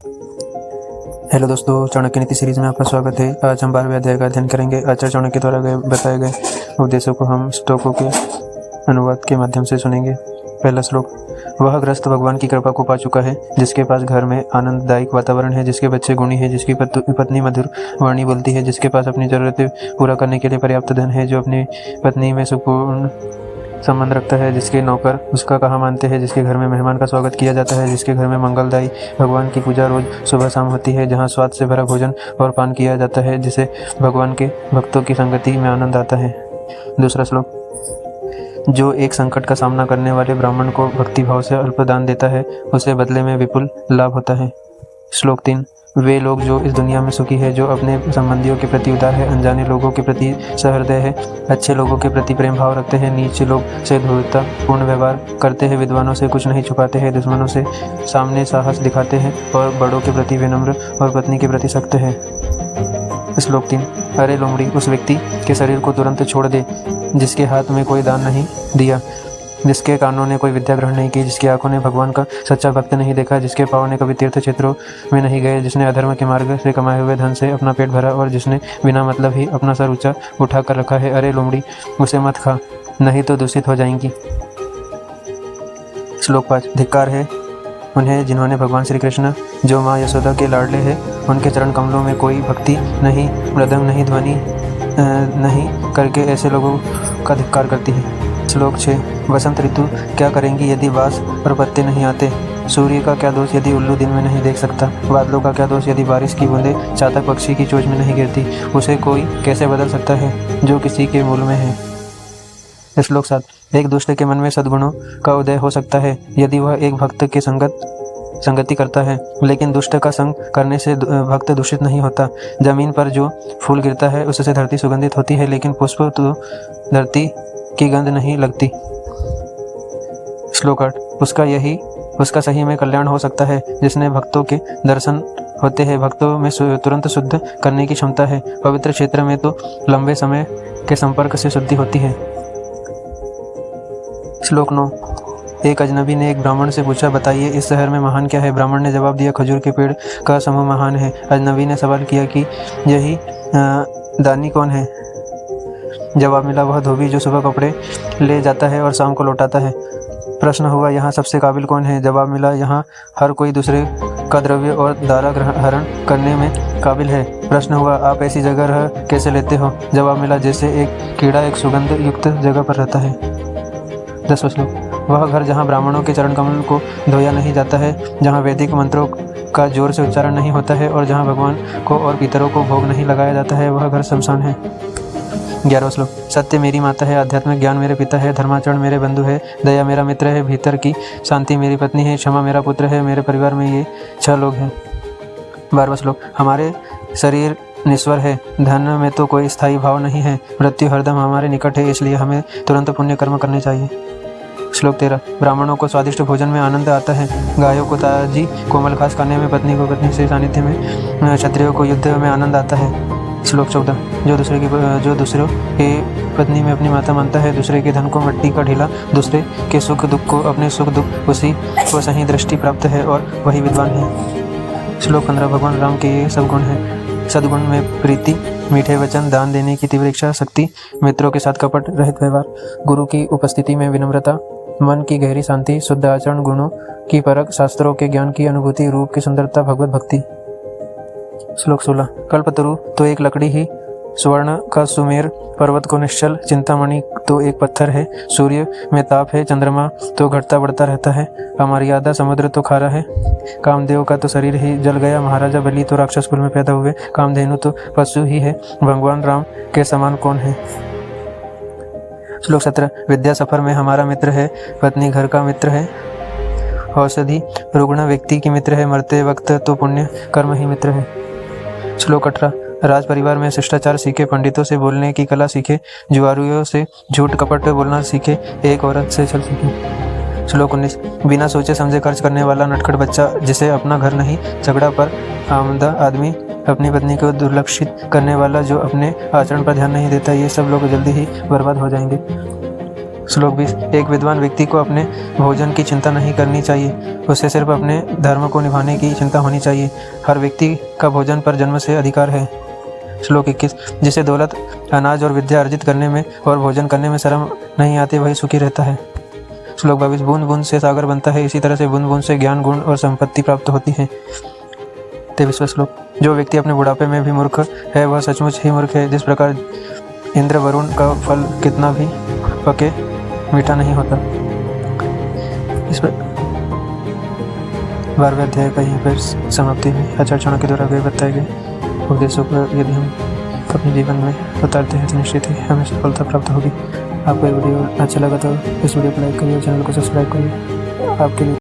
Hello दोस्तों, चाणक्य नीति series में आपका स्वागत है। आज हम 12वें अध्याय का अध्ययन करेंगे। आचार्य चाणक्य द्वारा बताए गए उपदेशों को हम श्लोकों के अनुवाद के माध्यम से सुनेंगे। पहला श्लोक। वह ग्रस्त भगवान की कृपा को पा चुका है, जिसके पास घर में आनंददायक वातावरण है, जिसके बच्चे गुणी है, जिसकी पत्नी मधुर वाणी बोलती है, जिसके पास अपनी जरूरतें पूरा करने के लिए पर्याप्त धन है, जो अपनी पत्नी में सुकून संबंध रखता है, जिसके नौकर उसका कहा मानते हैं, जिसके घर में मेहमान का स्वागत किया जाता है, जिसके घर में मंगलदायी भगवान की पूजा रोज सुबह शाम होती है, जहाँ स्वाद से भरा भोजन और पान किया जाता है, जिसे भगवान के भक्तों की संगति में आनंद आता है। दूसरा श्लोक। जो एक संकट का सामना करने वाले ब्राह्मण को भक्ति भाव से अल्प दान देता है, उसे बदले में विपुल लाभ होता है। श्लोक 3। वे लोग जो इस दुनिया में सुखी है, जो अपने संबंधियों के प्रति उदार है, अनजाने लोगों के प्रति सहृदय है, अच्छे लोगों के प्रति प्रेम भाव रखते हैं, नीचे लोग से धूर्तता पूर्ण व्यवहार करते हैं, विद्वानों से कुछ नहीं छुपाते हैं, दुश्मनों से सामने साहस दिखाते हैं और बड़ों के प्रति विनम्र और पत्नी के प्रति सख्त है। श्लोक 3। अरे लोमड़ी, उस व्यक्ति के शरीर को तुरंत छोड़ दे जिसके हाथ में कोई दान नहीं दिया, जिसके कानों ने कोई विद्या ग्रहण नहीं की, जिसकी आंखों ने भगवान का सच्चा भक्त नहीं देखा, जिसके पाँव ने कभी तीर्थ क्षेत्रों में नहीं गए, जिसने अधर्म के मार्ग से कमाए हुए धन से अपना पेट भरा और जिसने बिना मतलब ही अपना सर ऊंचा उठा कर रखा है। अरे लोमड़ी, उसे मत खा, नहीं तो दूषित हो जाएंगी। श्लोक 5। धिक्कार है उन्हें जिन्होंने भगवान श्री कृष्ण, जो माँ यशोदा के लाडले हैं, उनके चरण कमलों में कोई भक्ति नहीं, मृदंग नहीं, ध्वनि नहीं करके ऐसे लोगों का धिक्कार करती है। श्लोक 6। वसंत ऋतु क्या करेंगी यदि बांस और पत्ते नहीं आते? सूर्य का क्या दोष यदि उल्लू दिन में नहीं देख सकता? बादलों का क्या दोष यदि बारिश की बूंदें चातक पक्षी की चोंच में नहीं गिरती? उसे कोई कैसे बदल सकता है जो किसी के मूल में है? श्लोक 7। एक दुष्ट के मन में सद्गुणों का उदय हो सकता है यदि वह एक भक्त के संगति करता है, लेकिन दुष्ट का संग करने से भक्त दूषित नहीं होता। जमीन पर जो फूल गिरता है उससे धरती सुगंधित होती है, लेकिन पुष्प तो धरती की गंध नहीं लगती। श्लोक 8। उसका सही में कल्याण हो सकता है जिसने भक्तों के दर्शन होते हैं, भक्तों में तुरंत शुद्ध करने की क्षमता है, पवित्र क्षेत्र में तो लंबे समय के संपर्क से शुद्धि होती है। श्लोक 9। एक अजनबी ने एक ब्राह्मण से पूछा, बताइए इस शहर में महान क्या है? ब्राह्मण ने जवाब दिया, खजूर के पेड़ का समूह महान है। अजनबी ने सवाल किया कि यही दानी कौन है? जवाब मिला, वह धोबी जो सुबह कपड़े ले जाता है और शाम को लौटाता है। प्रश्न हुआ, यहाँ सबसे काबिल कौन है? जवाब मिला, यहाँ हर कोई दूसरे का द्रव्य और दारा हरण करने में काबिल है। प्रश्न हुआ, आप ऐसी जगह रह कैसे लेते हो? जवाब मिला, जैसे एक कीड़ा एक सुगंध युक्त जगह पर रहता है। 10वां श्लोक। वह घर जहाँ ब्राह्मणों के चरण कमल को धोया नहीं जाता है, जहाँ वैदिक मंत्रों का जोर से उच्चारण नहीं होता है और जहाँ भगवान को और पितरों को भोग नहीं लगाया जाता है, वह घर शमशान है। 11वां श्लोक। सत्य मेरी माता है, आध्यात्मिक ज्ञान मेरे पिता है, धर्माचरण मेरे बंधु है, दया मेरा मित्र है, भीतर की शांति मेरी पत्नी है, क्षमा मेरा पुत्र है, मेरे परिवार में ये 6 लोग हैं। 12वां श्लोक। हमारे शरीर निश्वर है, धन में तो कोई स्थायी भाव नहीं है, मृत्यु हरदम हमारे निकट है, इसलिए हमें तुरंत पुण्य कर्म करने चाहिए। श्लोक 13। ब्राह्मणों को स्वादिष्ट भोजन में आनंद आता है, गायों को ताजी कोमल घास खाने में, पत्नी को पत्नी से सानिध्य में, क्षत्रियों को युद्ध में आनंद आता है। श्लोक 14। जो दूसरे के पत्नी में अपनी माता मानता है, दूसरे के धन को मिट्टी का ढीला, दूसरे के सुख दुख को अपने सुख दुख, उसी को सही दृष्टि प्राप्त है और वही विद्वान है। श्लोक 15। भगवान राम के ये सब गुण हैं, सद्गुण में प्रीति, मीठे वचन, दान देने की तीव्र इच्छा शक्ति, मित्रों के साथ कपट रहित व्यवहार, गुरु की उपस्थिति में विनम्रता, मन की गहरी शांति, शुद्ध आचरण, गुणों की परख, शास्त्रों के ज्ञान की अनुभूति, रूप की सुंदरता, भगवत भक्ति। श्लोक 16। कल्पतरु तो एक लकड़ी ही, स्वर्ण का सुमेर पर्वत को निश्चल, चिंतामणि तो एक पत्थर है, सूर्य में ताप है, चंद्रमा तो घटता बढ़ता रहता है, अमर्यादा समुद्र तो खारा है, कामदेव का तो शरीर ही जल गया, महाराजा बलि तो राक्षस कुल में पैदा हुए, कामधेनु तो पशु ही है, भगवान राम के समान कौन है? श्लोक 17। विद्या सफर में हमारा मित्र है, पत्नी घर का मित्र है, औषधि रुग्ण व्यक्ति की मित्र है, मरते वक्त तो पुण्य कर्म ही मित्र है। श्लोक 18। राज परिवार में शिष्टाचार सीखे, पंडितों से बोलने की कला सीखे, जुआरियों से झूठ कपट बोलना सीखे, एक औरत से छल सीखे। श्लोक 19। बिना सोचे समझे खर्च करने वाला नटखट बच्चा, जिसे अपना घर नहीं, झगड़ा पर आमदा आदमी, अपनी पत्नी को दुर्लक्षित करने वाला जो अपने आचरण पर ध्यान नहीं देता, ये सब लोग जल्दी ही बर्बाद हो जाएंगे। श्लोक 20। एक विद्वान व्यक्ति को अपने भोजन की चिंता नहीं करनी चाहिए, उसे सिर्फ अपने धर्म को निभाने की चिंता होनी चाहिए। हर व्यक्ति का भोजन पर जन्म से अधिकार है। श्लोक 21। जिसे दौलत, अनाज और विद्या अर्जित करने में और भोजन करने में शर्म नहीं आती, वही सुखी रहता है। श्लोक 22। बूंद बूंद से सागर बनता है, इसी तरह से बूंद बूंद से ज्ञान, गुण और संपत्ति प्राप्त होती है। 23वां श्लोक। जो व्यक्ति अपने बुढ़ापे में भी मूर्ख है, वह सचमुच ही मूर्ख है। जिस प्रकार इंद्र वरुण का फल कितना भी पके मीठा नहीं होता। इस पर 12वें अध्याय का यहीं पर समाप्ति हुई। आचार्यों के द्वारा वे बताए गए उपदेशों को यदि हम अपने जीवन में उतारते हैं तो निश्चित ही हमें सफलता प्राप्त होगी। आपको ये वीडियो अच्छा लगा तो इस वीडियो को लाइक करिए, चैनल को सब्सक्राइब करिए। आपके लिए